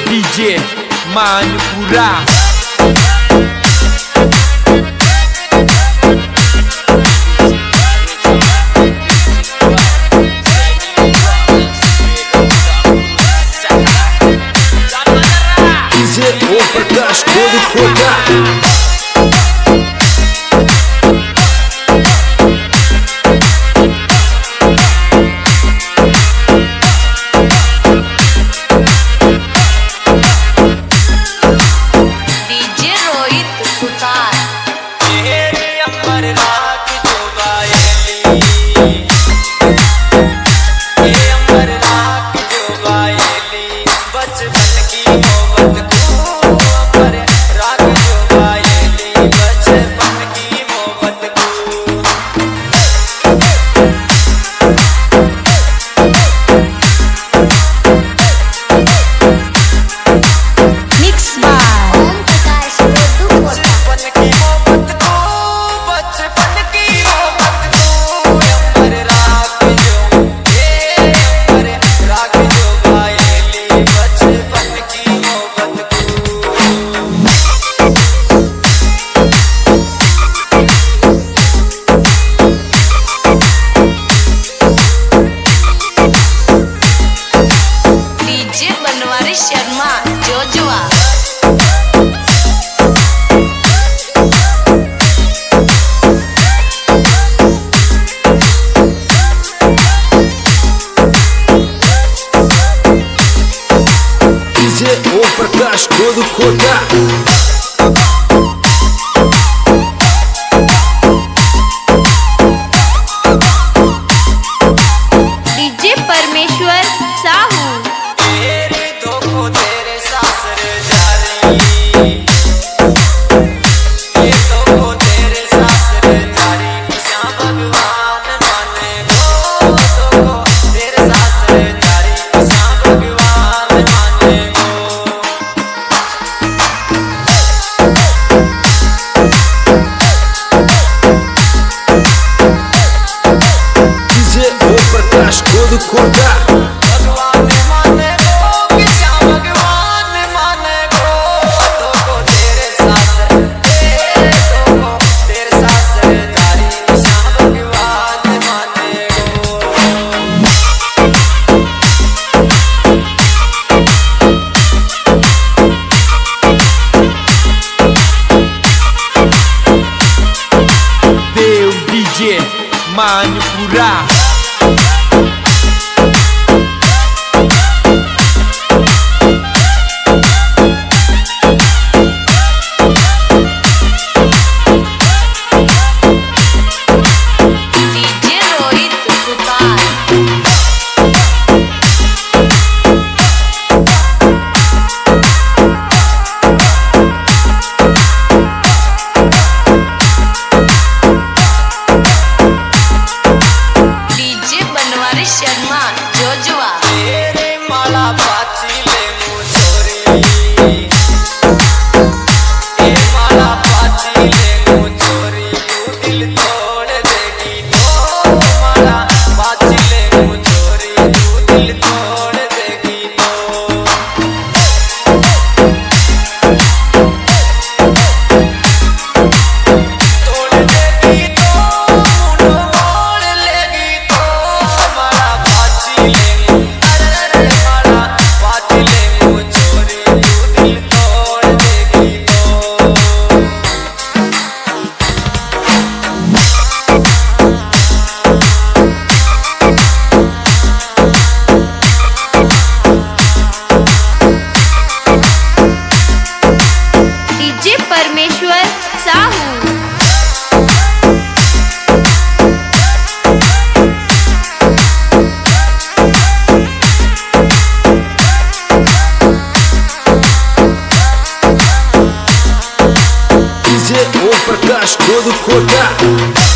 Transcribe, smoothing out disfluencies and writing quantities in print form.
DJ Manipura. DJ Om Prakash Kodikota. DJ Om Prakash Kodikota. DJ परमेश्वर साहू। तेरे धोखो तेरे सासरे जारी, ये धोखो तेरे सासरे जारी, श्याम भगवान माने गो। धोखो तेरे सासरे जारी, श्याम भगवान माने गो। DJ Om Prakash Kodikota. भगवान माने गो कि श्याम भगवान माने गो। धोखो तेरे सासरे, धोखो तेरे सासरे जारी, श्याम भगवान माने गो। Deu DJ Manipura. DJ Rohit सुतार। डीजे बनवारी शर्मा जोजुआ। तेरे माला पाची ले मुँह छोरी, ये माला पाची ले मुँह छोरी, तू दिल तोड़ देगी तो। माला पाची ले मुँह छोरी, तू दिल तोड़ देगी तो। तोड़ देगी तो, मुँह मोड़ लेगी तो। माला पाची ले मुँह, अरे माला पाची ले मुँह छोरी, तू दिल तोड़ देगी तो। डीजे परमेश्वर Sahu. DJ Om Prakash Kodikota.